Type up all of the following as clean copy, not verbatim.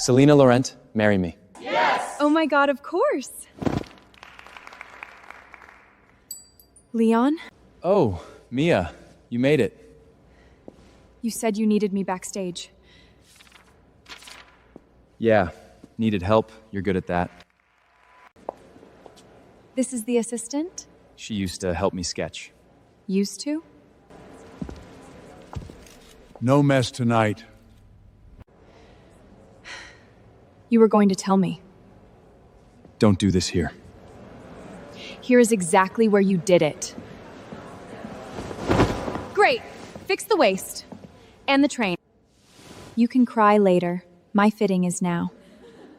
Selena Laurent, marry me. Oh my god, of course! Leon, Oh, Mia, you made it. you said you needed me backstage. Yeah, needed help. You're good at that. This is the assistant? She used to help me sketch. Used to? No mess tonight. You were going to tell me. Don't do this here. Here is exactly where you did it. Great! Fix the waist. And the train. You can cry later. My fitting is now.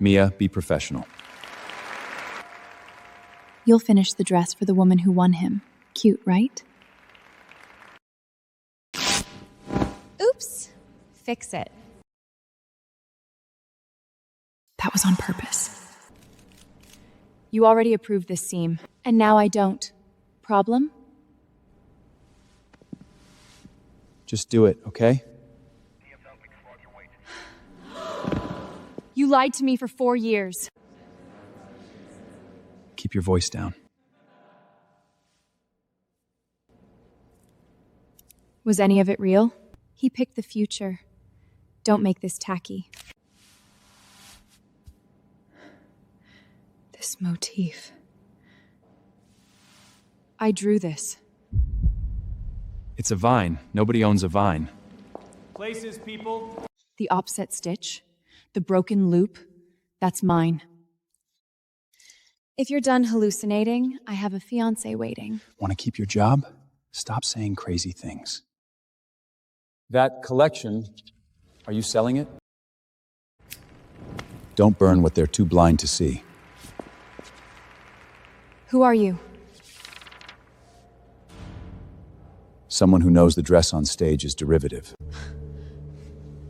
Mia, be professional. You'll finish the dress for the woman who won him. Cute, right? Oops. Fix it. That was on purpose. You already approved this seam, and now I don't. Problem? Just do it, okay? You lied to me for 4 years. Keep your voice down. Was any of it real? He picked the future. Don't make this tacky. This motif. I drew this. It's a vine. Nobody owns a vine. Places, people. The offset stitch, the broken loop, that's mine. If you're done hallucinating, I have a fiancé waiting. Want to keep your job? Stop saying crazy things. That collection, are you selling it? Don't burn what they're too blind to see. Who are you? Someone who knows the dress on stage is derivative.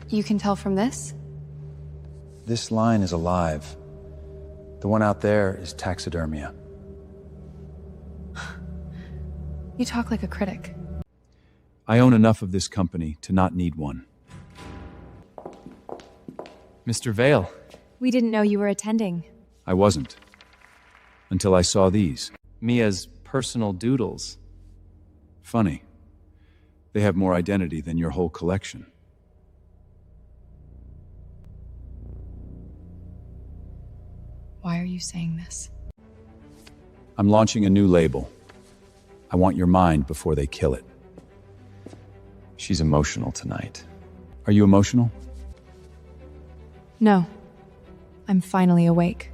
You can tell from this? This line is alive. The one out there is taxidermia. You talk like a critic. I own enough of this company to not need one. Mr. Vale. We didn't know you were attending. I wasn't. Until I saw these. Mia's personal doodles. Funny. They have more identity than your whole collection. Why are you saying this? I'm launching a new label. I want your mind before they kill it. She's emotional tonight. Are you emotional? No. I'm finally awake.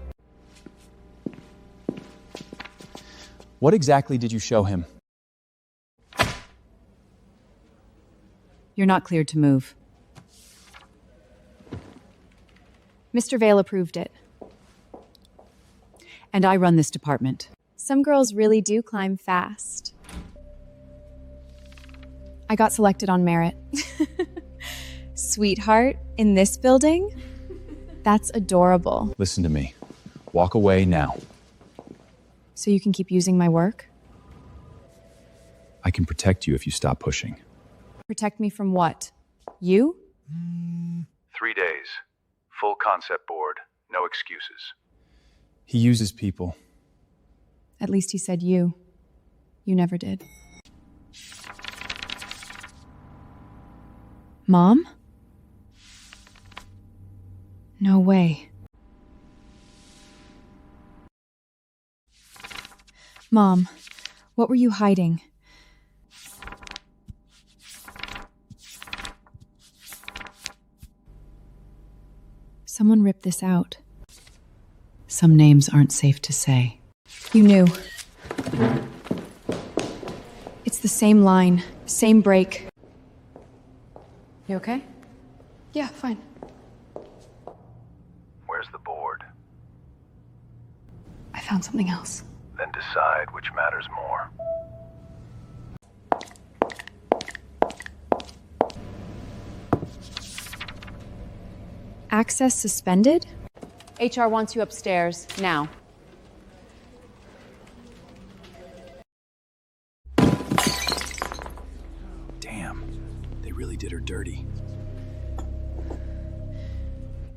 What exactly did you show him? You're not cleared to move. Mr. Vale approved it. And I run this department. Some girls really do climb fast. I got selected on merit. Sweetheart, in this building? That's adorable. Listen to me. Walk away now. So you can keep using my work? I can protect you if you stop pushing. Protect me from what? You? 3 days. Full concept board. No excuses. He uses people. At least he said you. You never did. Mom? No way. Mom, what were you hiding? Someone ripped this out. Some names aren't safe to say. You knew. It's the same line, same break. You okay? Yeah, fine. Where's the board? I found something else. Then decide which matters more. Access suspended? HR wants you upstairs, now. Damn, they really did her dirty.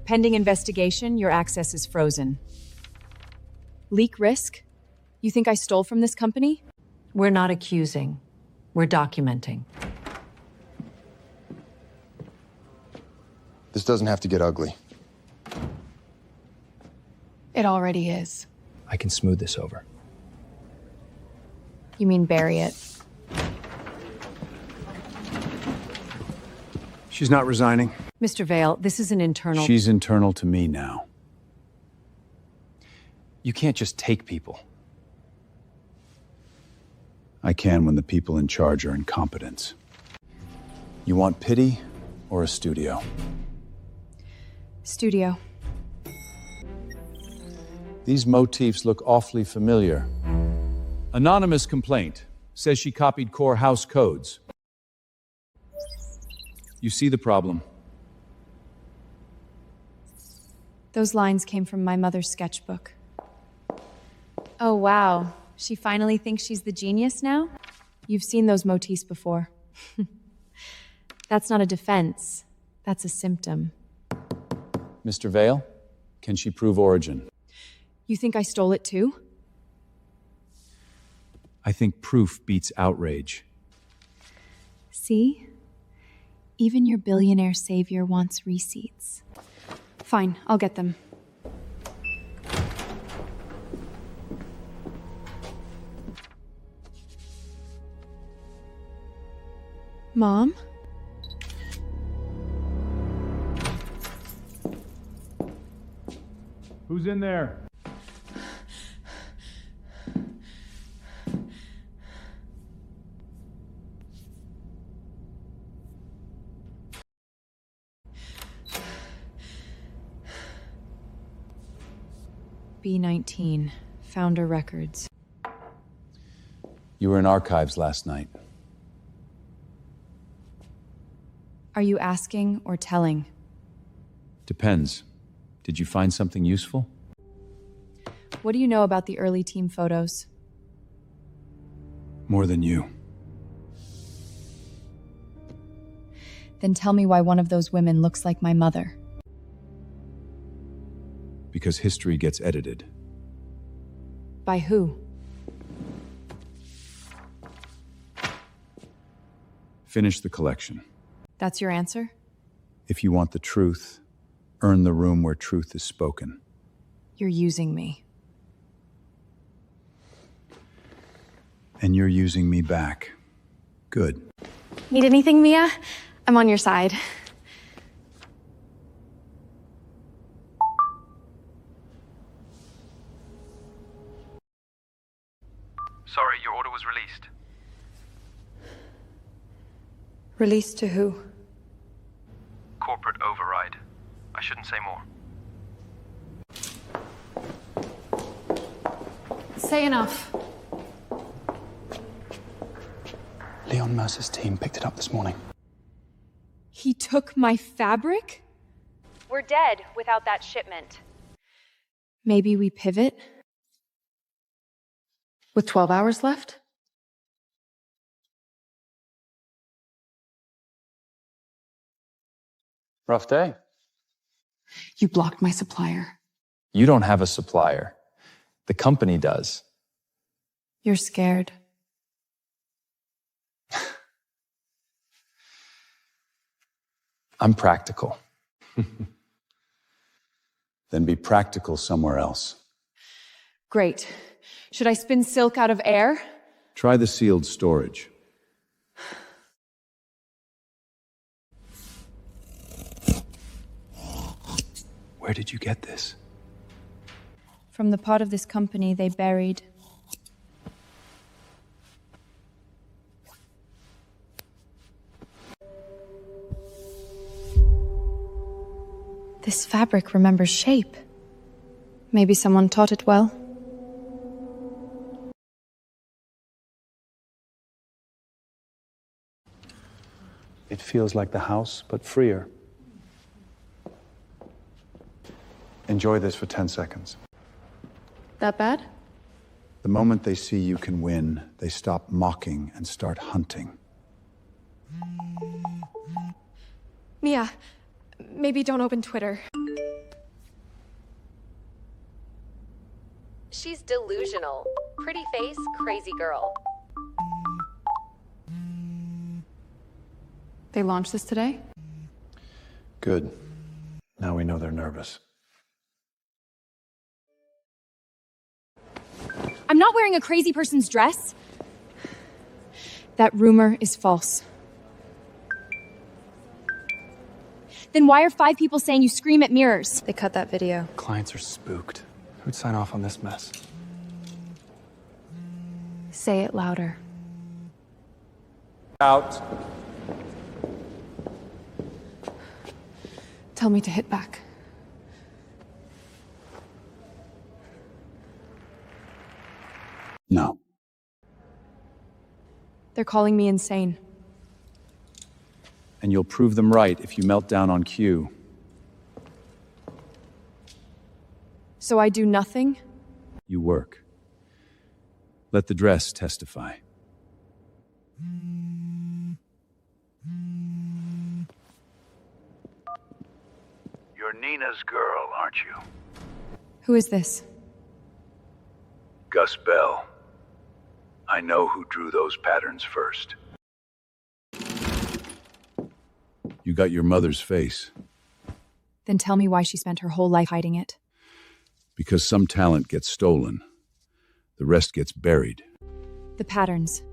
Pending investigation, your access is frozen. Leak risk? You think I stole from this company? We're not accusing. We're documenting. This doesn't have to get ugly. It already is. I can smooth this over. You mean bury it? She's not resigning. Mr. Vale, this is an internal... She's internal to me now. You can't just take people. I can when the people in charge are incompetent. You want pity or a studio? Studio. These motifs look awfully familiar. Anonymous complaint says she copied core house codes. You see the problem. Those lines came from my mother's sketchbook. Oh, wow. She finally thinks she's the genius now? You've seen those motifs before. That's not a defense. That's a symptom. Mr. Vale, can she prove origin? You think I stole it too? I think proof beats outrage. See? Even your billionaire savior wants receipts. Fine, I'll get them. Mom? Who's in there? B19, Founder Records. You were in archives last night. Are you asking or telling? Depends. Did you find something useful? What do you know about the early team photos? More than you. Then tell me why one of those women looks like my mother. Because history gets edited. By who? Finish the collection. That's your answer? If you want the truth, earn the room where truth is spoken. You're using me. And you're using me back. Good. Need anything, Mia? I'm on your side. Sorry, your order was released. Released to who? Corporate override. I shouldn't say more. Say enough. Leon Mercer's team picked it up this morning. He took my fabric? We're dead without that shipment. Maybe we pivot? With 12 hours left? Rough day. You blocked my supplier. You don't have a supplier. The company does. You're scared. I'm practical. Then be practical somewhere else. Great. Should I spin silk out of air? Try the sealed storage. Where did you get this? From the part of this company they buried. This fabric remembers shape. Maybe someone taught it well. It feels like the house, but freer. Enjoy this for 10 seconds. That bad? The moment they see you can win, they stop mocking and start hunting. Mia, maybe don't open Twitter. She's delusional. Pretty face, crazy girl. They launched this today? Good. Now we know they're nervous. I'm not wearing a crazy person's dress. That rumor is false. Then why are 5 people saying you scream at mirrors? They cut that video. Clients are spooked. Who'd sign off on this mess? Say it louder. Out. Tell me to hit back. No. They're calling me insane. And you'll prove them right if you melt down on cue. So I do nothing? You work. Let the dress testify. You're Nina's girl, aren't you? Who is this? Gus Bell. I know who drew those patterns first. You got your mother's face. Then tell me why she spent her whole life hiding it. Because some talent gets stolen. The rest gets buried. The patterns.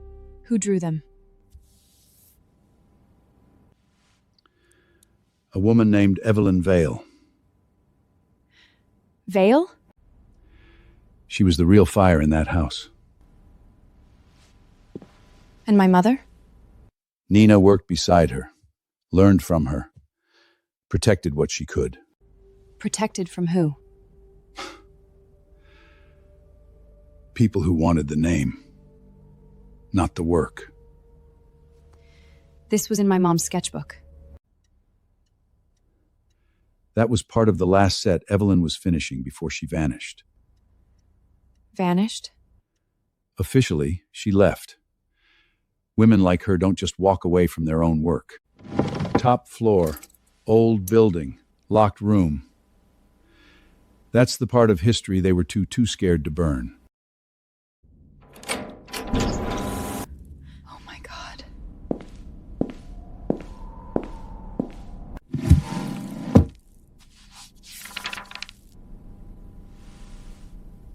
Who drew them? A woman named Evelyn Vale. Vale? She was the real fire in that house. And my mother? Nina worked beside her, learned from her, protected what she could. Protected from who? People who wanted the name, not the work. This was in my mom's sketchbook. That was part of the last set Evelyn was finishing before she vanished. Vanished? Officially, she left. Women like her don't just walk away from their own work. Top floor, old building, locked room. That's the part of history they were too scared to burn. Oh my God.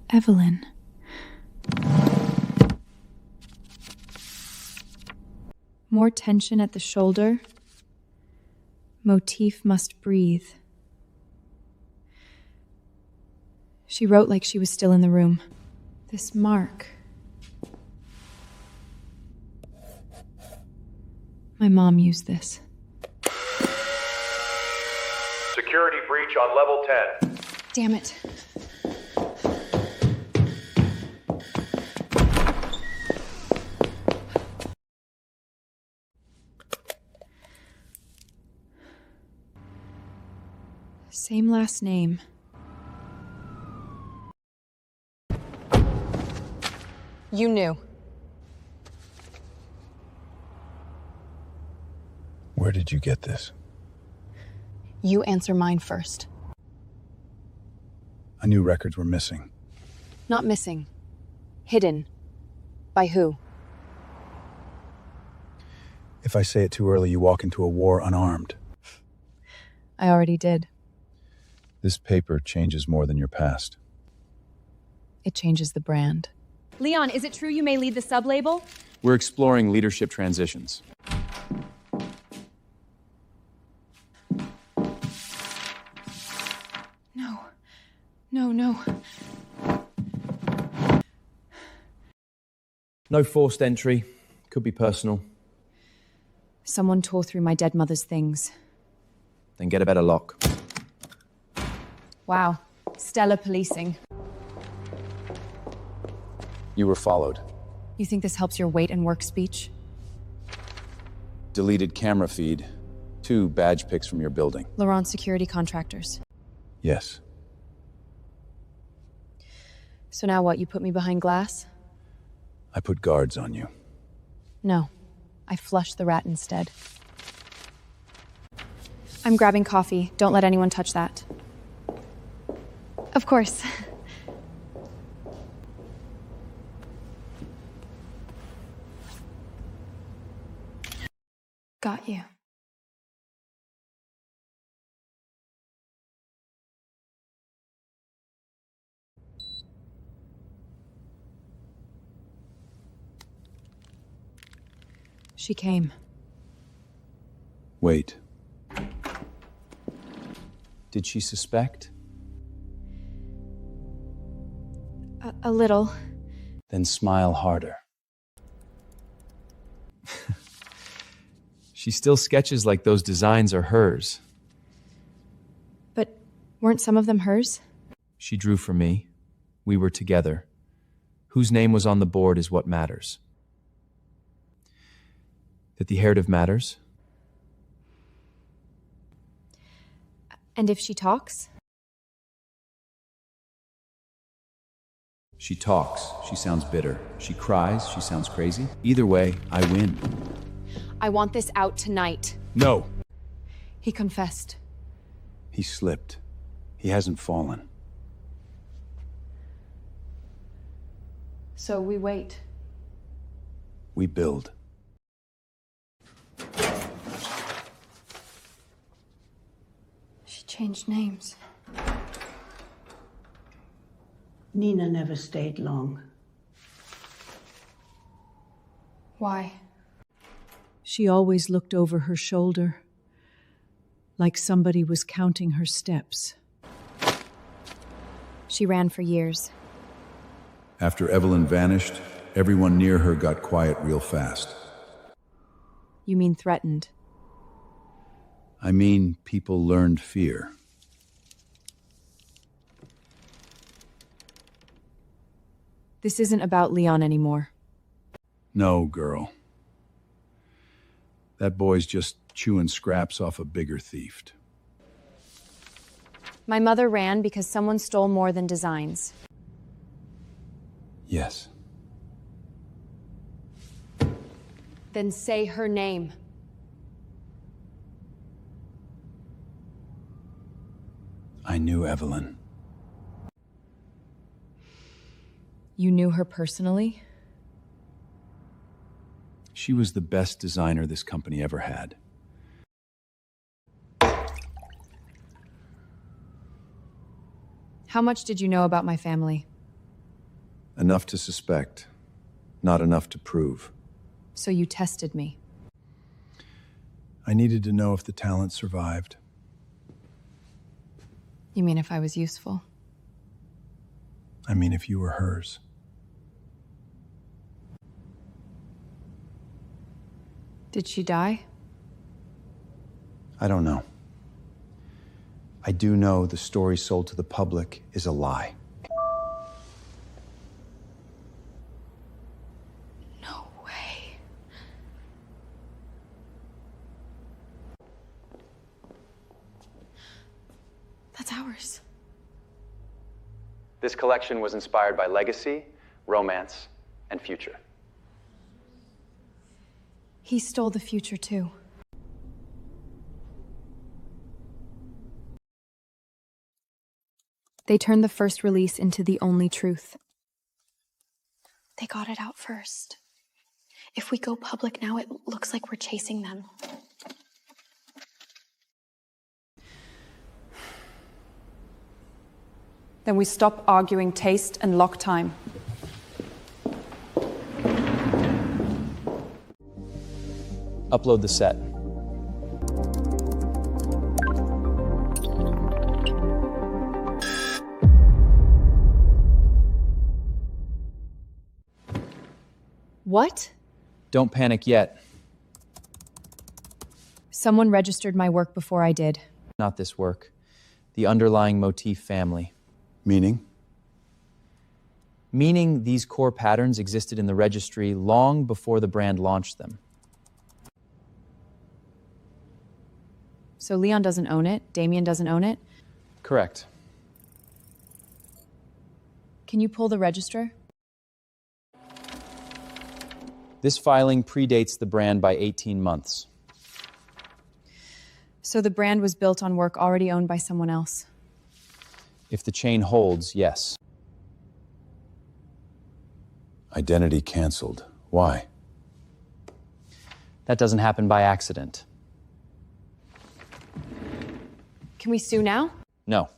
Evelyn. More tension at the shoulder. Motif must breathe. She wrote like she was still in the room. This mark. My mom used this. Security breach on level 10. Damn it. Same last name. You knew. Where did you get this? You answer mine first. I knew records were missing. Not missing. Hidden. By who? If I say it too early, you walk into a war unarmed. I already did. This paper changes more than your past. It changes the brand. Leon, is it true you may lead the sub-label? We're exploring leadership transitions. No. No, no. No forced entry. Could be personal. Someone tore through my dead mother's things. Then get a better lock. Wow. Stellar policing. You were followed. You think this helps your wait and work speech? Deleted camera feed. 2 badge pics from your building. Laurent security contractors. Yes. So now what, you put me behind glass? I put guards on you. No. I flushed the rat instead. I'm grabbing coffee. Don't let anyone touch that. Of course. Got you. She came. Wait. Did she suspect? A little. Then smile harder. She still sketches like those designs are hers. But weren't some of them hers? She drew for me. We were together. Whose name was on the board is what matters. That the heritage matters? And if she talks? She talks, she sounds bitter. She cries, she sounds crazy. Either way, I win. I want this out tonight. No! He confessed. He slipped. He hasn't fallen. So we wait. We build. She changed names. Nina never stayed long. Why? She always looked over her shoulder, like somebody was counting her steps. She ran for years. After Evelyn vanished, everyone near her got quiet real fast. You mean threatened? I mean, people learned fear. This isn't about Leon anymore. No, girl. That boy's just chewing scraps off a bigger thief. My mother ran because someone stole more than designs. Yes. Then say her name. I knew Evelyn. You knew her personally? She was the best designer this company ever had. How much did you know about my family? Enough to suspect, not enough to prove. So you tested me. I needed to know if the talent survived. You mean if I was useful? I mean, if you were hers. Did she die? I don't know. I do know the story sold to the public is a lie. No way. That's ours. This collection was inspired by legacy, romance, and future. He stole the future too. They turned the first release into the only truth. They got it out first. If we go public now, it looks like we're chasing them. Then we stop arguing taste and lock time. Upload the set. What? Don't panic yet. Someone registered my work before I did. Not this work. The underlying motif family. Meaning? Meaning these core patterns existed in the registry long before the brand launched them. So Leon doesn't own it? Damien doesn't own it? Correct. Can you pull the register? This filing predates the brand by 18 months. So the brand was built on work already owned by someone else. If the chain holds, yes. Identity canceled. Why? That doesn't happen by accident. Can we sue now? No.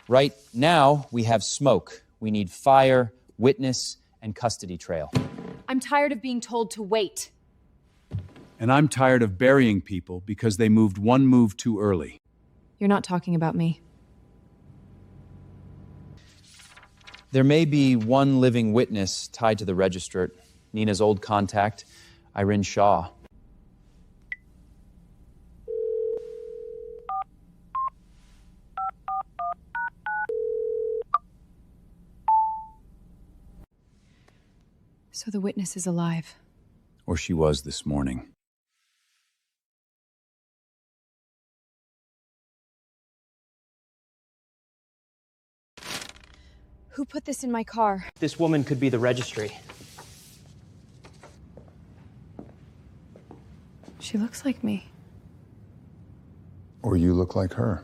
Right now, we have smoke. We need fire, witness, and custody trail. I'm tired of being told to wait. And I'm tired of burying people because they moved one move too early. You're not talking about me. There may be one living witness tied to the registrant, Nina's old contact, Irene Shaw. So the witness is alive. Or she was this morning. Who put this in my car? This woman could be the registry. She looks like me. Or you look like her.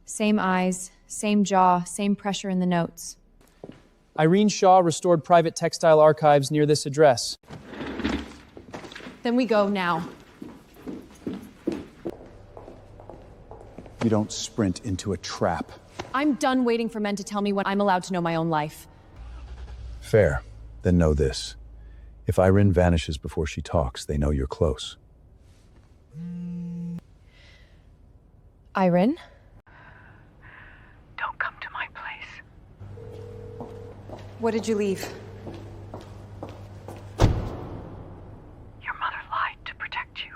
Same eyes, same jaw, same pressure in the notes. Irene Shaw restored private textile archives near this address. Then we go now. You don't sprint into a trap. I'm done waiting for men to tell me when I'm allowed to know my own life. Fair. Then know this. If Irene vanishes before she talks, they know you're close. Irene? Don't come to my place. What did you leave? Your mother lied to protect you.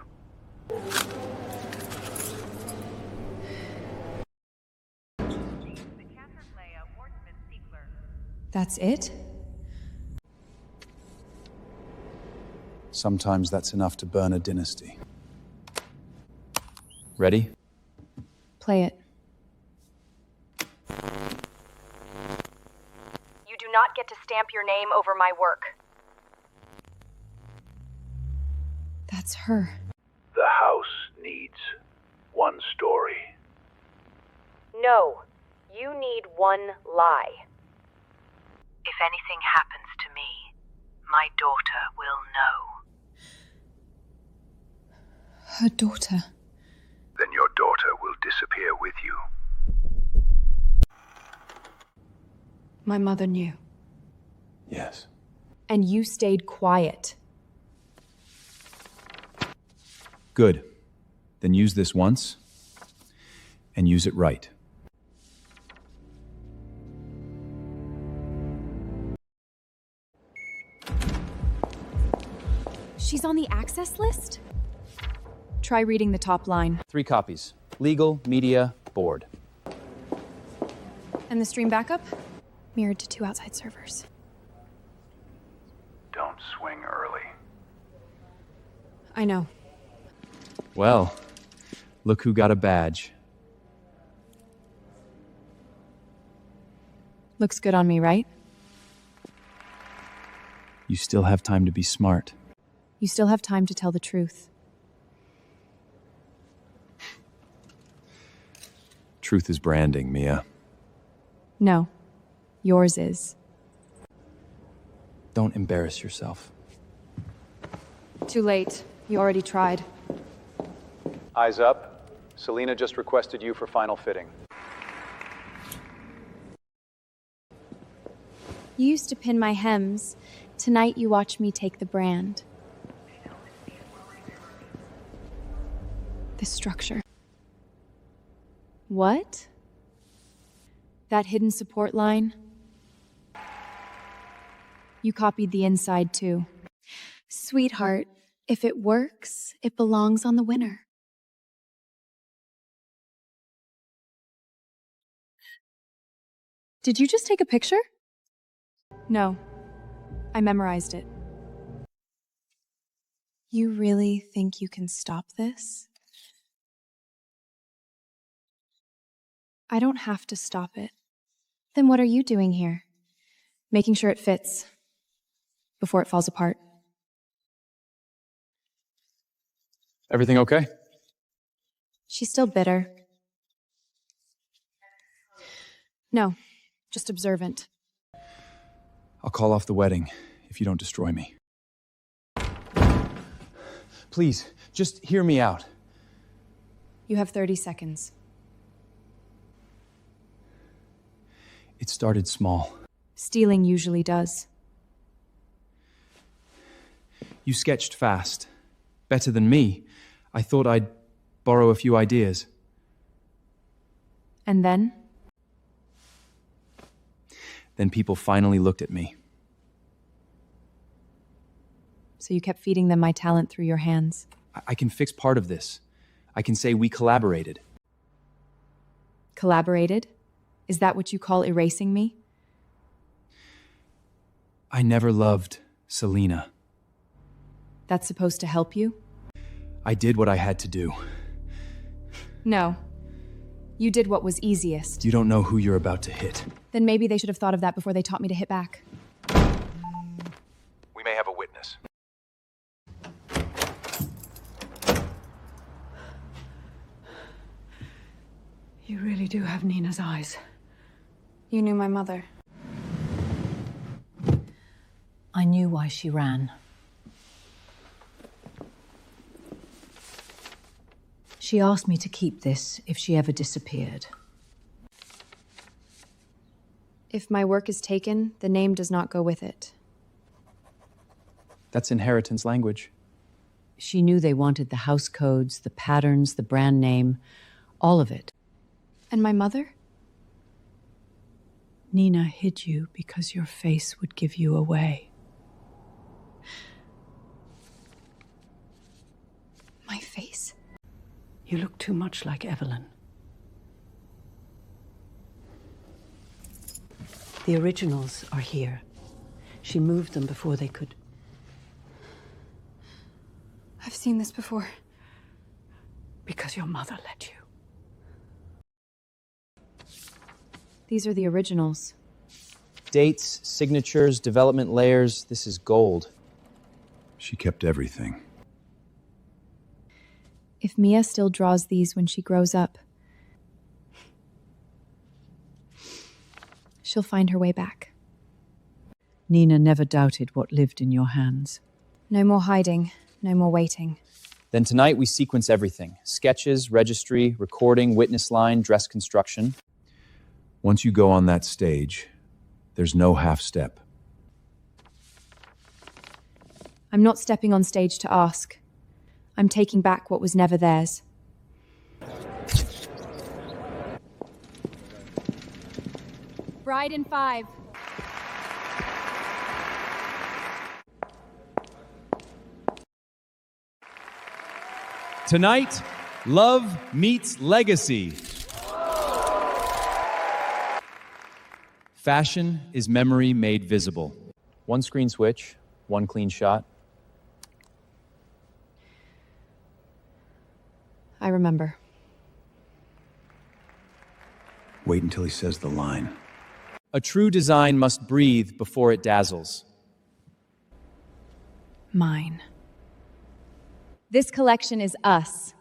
That's it? Sometimes that's enough to burn a dynasty. Ready? Play it. You do not get to stamp your name over my work. That's her. The house needs one story. No, you need one lie. If anything happens to me, my daughter will know. Her daughter. Then your daughter will disappear with you. My mother knew. Yes. And you stayed quiet. Good. Then use this once, and use it right. She's on the access list? Try reading the top line. 3 copies. Legal, media, board. And the stream backup? Mirrored to 2 outside servers. Don't swing early. I know. Well, look who got a badge. Looks good on me, right? You still have time to be smart. You still have time to tell the truth. Truth is branding, Mia. No. Yours is. Don't embarrass yourself. Too late. You already tried. Eyes up. Selena just requested you for final fitting. You used to pin my hems. Tonight you watch me take the brand. The structure. What? That hidden support line? You copied the inside too. Sweetheart, if it works, it belongs on the winner. Did you just take a picture? No. I memorized it. You really think you can stop this? I don't have to stop it. Then what are you doing here? Making sure it fits before it falls apart. Everything okay? She's still bitter. No, just observant. I'll call off the wedding if you don't destroy me. Please, just hear me out. You have 30 seconds. It started small. Stealing usually does. You sketched fast. Better than me. I thought I'd borrow a few ideas. And then? Then people finally looked at me. So you kept feeding them my talent through your hands. I can fix part of this. I can say we collaborated. Collaborated? Is that what you call erasing me? I never loved Selena. That's supposed to help you? I did what I had to do. No. You did what was easiest. You don't know who you're about to hit. Then maybe they should have thought of that before they taught me to hit back. We may have a witness. You really do have Nina's eyes. You knew my mother. I knew why she ran. She asked me to keep this if she ever disappeared. If my work is taken, the name does not go with it. That's inheritance language. She knew they wanted the house codes, the patterns, the brand name, all of it. And my mother? Nina hid you because your face would give you away. My face? You look too much like Evelyn. The originals are here. She moved them before they could. I've seen this before. Because your mother let you. These are the originals. Dates, signatures, development layers. This is gold. She kept everything. If Mia still draws these when she grows up, she'll find her way back. Nina never doubted what lived in your hands. No more hiding, no more waiting. Then tonight we sequence everything. Sketches, registry, recording, witness line, dress construction. Once you go on that stage, there's no half step. I'm not stepping on stage to ask. I'm taking back what was never theirs. Bride in 5. Tonight, love meets legacy. Fashion is memory made visible. One screen switch, one clean shot. I remember. Wait until he says the line. A true design must breathe before it dazzles. Mine. This collection is us.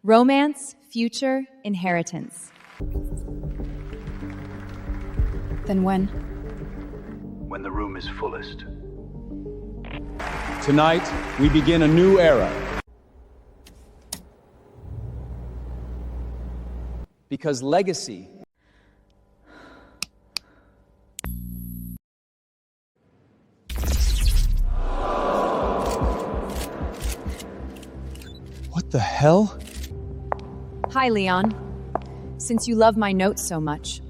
Romance, future, inheritance. Then when? When the room is fullest. Tonight, we begin a new era. Because legacy What the hell? Hi, Leon. Since you love my notes so much,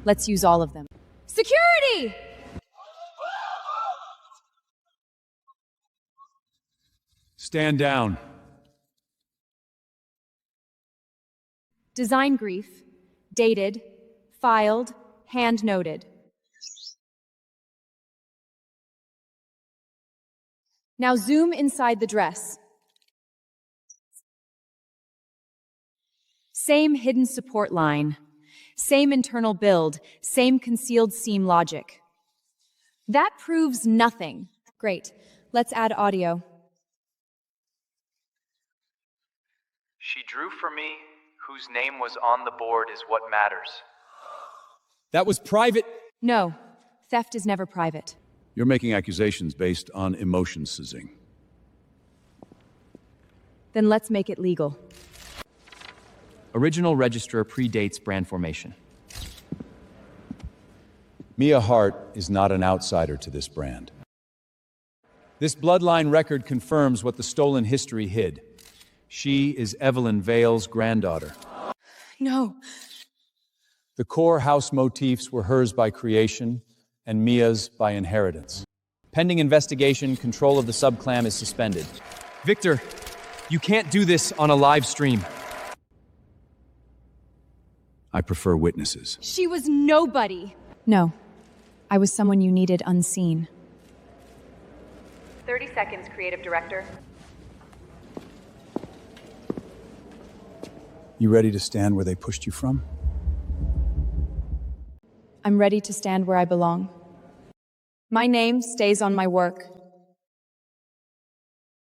let's use all of them. Security! Stand down. Design brief, dated, filed, hand noted. Now zoom inside the dress. Same hidden support line, same internal build, same concealed seam logic. That proves nothing. Great, let's add audio. She drew for me. Whose name was on the board is what matters. That was private. No, theft is never private. You're making accusations based on emotion sizzing. Then let's make it legal. Original registrar predates brand formation. Mia Hart is not an outsider to this brand. This bloodline record confirms what the stolen history hid. She is Evelyn Vale's granddaughter. No. The core house motifs were hers by creation and Mia's by inheritance. Pending investigation, control of the subclam is suspended. Victor, you can't do this on a live stream. I prefer witnesses. She was nobody. No. I was someone you needed unseen. 30 seconds, creative director. You ready to stand where they pushed you from? I'm ready to stand where I belong. My name stays on my work.